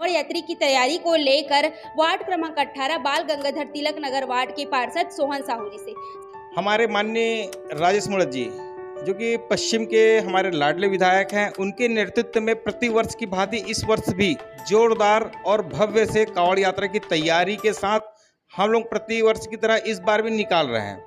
और यात्री की तैयारी को लेकर वार्ड क्रमांक 18 बाल गंगाधर तिलक नगर वार्ड के पार्षद सोहन साहू जी से हमारे माननीय राजेश मूणत जी जो कि पश्चिम के हमारे लाडले विधायक हैं, उनके नेतृत्व में प्रतिवर्ष की भांति इस वर्ष भी जोरदार और भव्य से कांवड़ यात्रा की तैयारी के साथ हम लोग प्रतिवर्ष की तरह इस बार भी निकाल रहे हैं।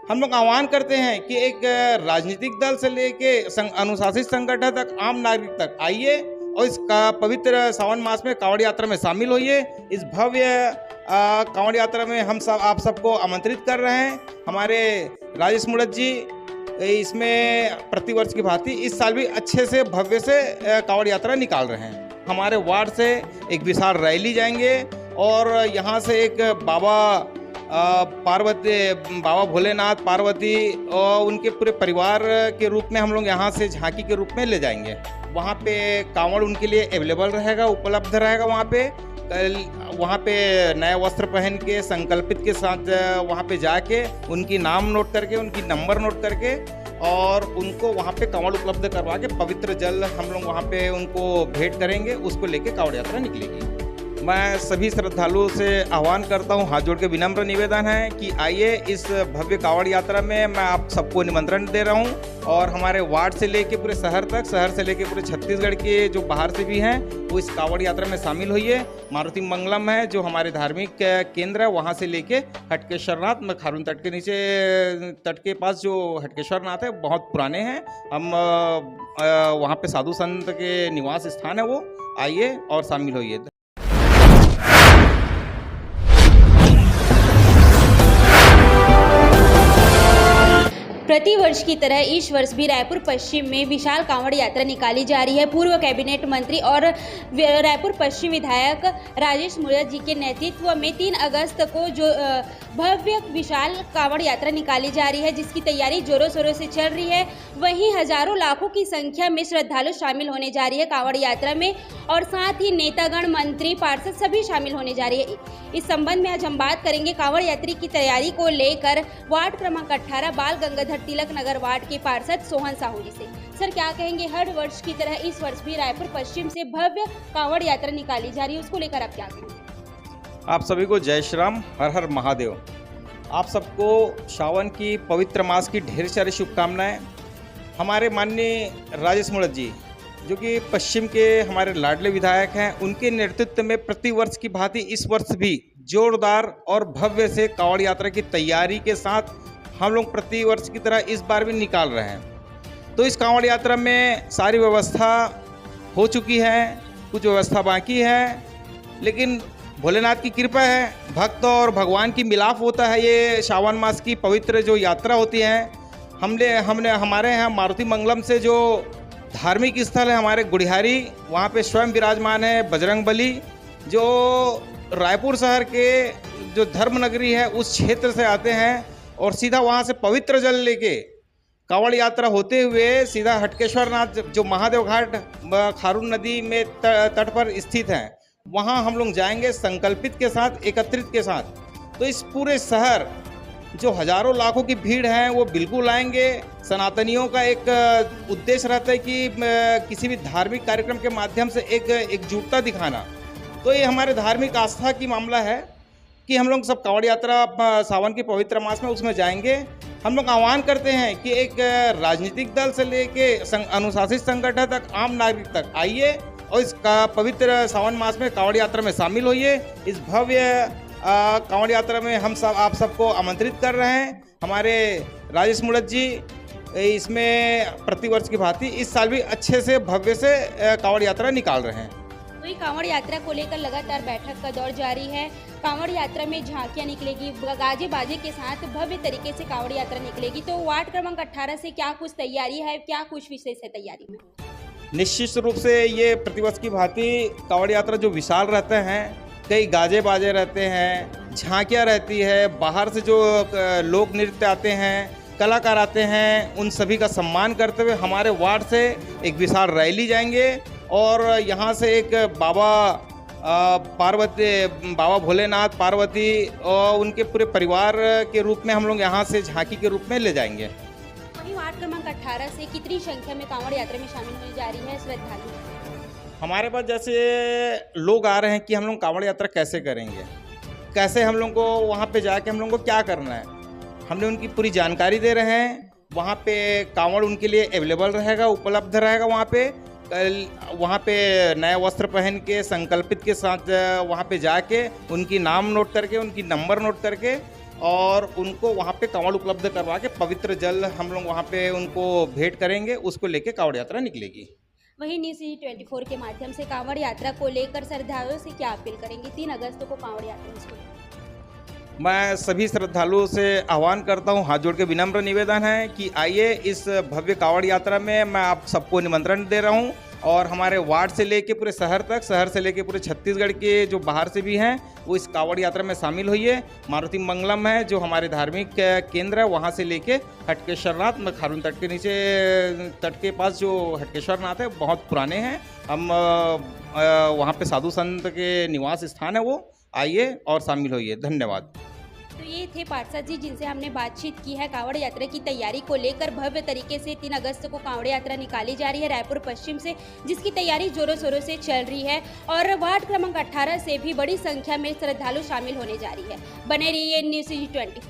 हम लोग आह्वान करते हैं कि एक राजनीतिक दल से लेके अनुशासित संगठन तक, आम नागरिक तक आइए और इस पवित्र सावन मास में कांवड़ यात्रा में शामिल होइए। इस भव्य कांवड़ यात्रा में हम सब आप सबको आमंत्रित कर रहे हैं। हमारे राजेश मूणत जी इसमें प्रतिवर्ष की भांति इस साल भी अच्छे से भव्य से कांवड़ यात्रा निकाल रहे हैं। हमारे वार्ड से एक विशाल रैली जाएंगे और यहाँ से एक बाबा भोलेनाथ, पार्वती और उनके पूरे परिवार के रूप में हम लोग यहाँ से झांकी के रूप में ले जाएंगे। वहाँ पे कांवड़ उनके लिए अवेलेबल रहेगा, उपलब्ध रहेगा। वहाँ पे नया वस्त्र पहन के संकल्पित के साथ वहाँ पे जाके उनकी नाम नोट करके, उनकी नंबर नोट करके और उनको वहाँ पे कांवड़ उपलब्ध करवा के पवित्र जल हम लोग वहाँ पे उनको भेंट करेंगे। उसको लेके कांवड़ यात्रा निकलेगी। मैं सभी श्रद्धालुओं से आह्वान करता हूं, हाथ जोड़ के विनम्र निवेदन है कि आइए इस भव्य कांवड़ यात्रा में मैं आप सबको निमंत्रण दे रहा हूं और हमारे वार्ड से लेके पूरे शहर तक, शहर से लेके पूरे छत्तीसगढ़ के जो बाहर से भी हैं वो इस कांवड़ यात्रा में शामिल होइए। मारुति मंगलम है जो हमारे धार्मिक केंद्र है, वहाँ से लेके हटकेश्वरनाथ में खारून तट के नीचे तट के पास जो हटकेश्वरनाथ है बहुत पुराने हैं। हम वहाँ पे साधु संत के निवास स्थान है, वो आइए और शामिल होइए। प्रति वर्ष की तरह इस वर्ष भी रायपुर पश्चिम में विशाल कांवड़ यात्रा निकाली जा रही है। पूर्व कैबिनेट मंत्री और रायपुर पश्चिम विधायक राजेश मूणत जी के नेतृत्व में 3 अगस्त को जो भव्य विशाल कांवड़ यात्रा निकाली जा रही है, जिसकी तैयारी जोरों शोरों से चल रही है। वहीं हजारों लाखों की संख्या में श्रद्धालु शामिल होने जा रही है कांवड़ यात्रा में और साथ ही नेतागण, मंत्री, पार्षद सभी शामिल होने जा रही है। इस संबंध में आज हम बात करेंगे कांवड़ यात्री की तैयारी को लेकर वार्ड क्रमांक 18 बाल गंगाधर तिलक नगर वार्ड के पार्षद सोहन साहू जी से। सर, क्या कहेंगे, हर वर्ष की तरह इस वर्ष भी रायपुर पश्चिम से भव्य कांवड़ यात्रा निकाली जा रही है, उसको लेकर आप क्या कहेंगे? आप सभी को जय श्री राम, हर हर महादेव। आप सबको सावन की पवित्र मास की ढेर सारी शुभकामनाएं। हमारे माननीय राजेश मूणत जी जो कि पश्चिम के हमारे लाडले विधायक हैं, उनके नेतृत्व में प्रतिवर्ष की भांति इस वर्ष भी जोरदार और भव्य से कांवड़ यात्रा की तैयारी के साथ हम लोग प्रतिवर्ष की तरह इस बार भी निकाल रहे हैं। तो इस कांवड़ यात्रा में सारी व्यवस्था हो चुकी है, कुछ व्यवस्था बाकी है, लेकिन भोलेनाथ की कृपा है, भक्त और भगवान की मिलाप होता है। ये सावन मास की पवित्र जो यात्रा होती है, हमने हमारे यहाँ मारुति मंगलम से जो धार्मिक स्थल है हमारे गुड़िहारी, वहाँ पे स्वयं विराजमान है बजरंगबली, जो रायपुर शहर के जो धर्म नगरी है उस क्षेत्र से आते हैं और सीधा वहाँ से पवित्र जल लेके कांवड़ यात्रा होते हुए सीधा हटकेश्वरनाथ जो महादेव घाट खारून नदी में तट पर स्थित है, वहाँ हम लोग जाएंगे संकल्पित के साथ, एकत्रित के साथ। तो इस पूरे शहर जो हजारों लाखों की भीड़ है वो बिल्कुल आएंगे। सनातनियों का एक उद्देश्य रहता है कि किसी भी धार्मिक कार्यक्रम के माध्यम से एक एकजुटता दिखाना। तो ये हमारे धार्मिक आस्था की मामला है कि हम लोग सब कांवड़ यात्रा सावन के पवित्र मास में उसमें जाएंगे। हम लोग आह्वान करते हैं कि एक राजनीतिक दल से लेके अनुशासित संगठन तक, आम नागरिक तक आइए और इस पवित्र सावन मास में कांवड़ यात्रा में शामिल होइए। इस भव्य कांवड़ यात्रा में हम सब आप सबको आमंत्रित कर रहे हैं। हमारे राजेश मूणत जी इसमें प्रतिवर्ष की भांति इस साल भी अच्छे से भव्य से कांवड़ यात्रा निकाल रहे हैं। तो ये कांवड़ यात्रा को लेकर लगातार बैठक का दौर जारी है। कांवड़ यात्रा में झांकियां निकलेगी, गाजे बाजे के साथ भव्य तरीके से कांवड़ यात्रा निकलेगी। तो वार्ड क्रमांक 18 से क्या कुछ तैयारी है, क्या कुछ विशेष है तैयारी में? निश्चित रूप से ये प्रतिवर्ष की भांति कांवड़ यात्रा जो विशाल रहते हैं, कई गाजे बाजे रहते हैं, झांकियाँ रहती है, बाहर से जो लोक नृत्य आते हैं, कलाकार आते हैं, उन सभी का सम्मान करते हुए हमारे वार्ड से एक विशाल रैली जाएंगे और यहाँ से एक बाबा भोलेनाथ, पार्वती और उनके पूरे परिवार के रूप में हम लोग यहाँ से झांकी के रूप में ले जाएंगे। वहीं वार्ड क्रमांक 18 से कितनी संख्या में कांवड़ यात्रा में शामिल होने जा रही है श्रद्धालु? हमारे पास जैसे लोग आ रहे हैं कि हम लोग कांवड़ यात्रा कैसे करेंगे, कैसे हम लोग को वहाँ पे जाके हम लोग को क्या करना है, हमने उनकी पूरी जानकारी दे रहे हैं। वहाँ पे कांवड़ उनके लिए अवेलेबल रहेगा, उपलब्ध रहेगा। वहाँ पे कल वहाँ पे नए वस्त्र पहन के संकल्पित के साथ वहाँ पे जाके उनकी नाम नोट करके, उनकी नंबर नोट करके और उनको वहाँ पे कांवड़ उपलब्ध करवा के पवित्र जल हम लोग वहाँ पे उनको भेंट करेंगे। उसको लेके कांवड़ यात्रा निकलेगी। वहीं न्यूज़ 24 के माध्यम से कांवड़ यात्रा को लेकर श्रद्धालुओं से क्या अपील करेंगे? 3 अगस्त को कांवड़ यात्रा मैं सभी श्रद्धालुओं से आह्वान करता हूं, हाथ जोड़ के विनम्र निवेदन है कि आइए इस भव्य कांवड़ यात्रा में मैं आप सबको निमंत्रण दे रहा हूं। और हमारे वार्ड से लेके पूरे शहर तक, शहर से लेके पूरे छत्तीसगढ़ के जो बाहर से भी हैं वो इस कांवड़ यात्रा में शामिल होइए। मारुति मंगलम है जो हमारे धार्मिक केंद्र है, वहाँ से लेके हटकेश्वरनाथ में खारून तट के नीचे तट के पास जो हटकेश्वरनाथ है बहुत पुराने हैं। हम वहाँ पे साधु संत के निवास स्थान है, वो आइए और शामिल होइए। धन्यवाद। तो ये थे पार्षद जी जिनसे हमने बातचीत की है कांवड़ यात्रा की तैयारी को लेकर। भव्य तरीके से 3 अगस्त को कांवड़ यात्रा निकाली जा रही है रायपुर पश्चिम से, जिसकी तैयारी जोरों शोरों से चल रही है और वार्ड क्रमांक 18 से भी बड़ी संख्या में श्रद्धालु शामिल होने जा रही है। बने रहिए न्यूज़ 24।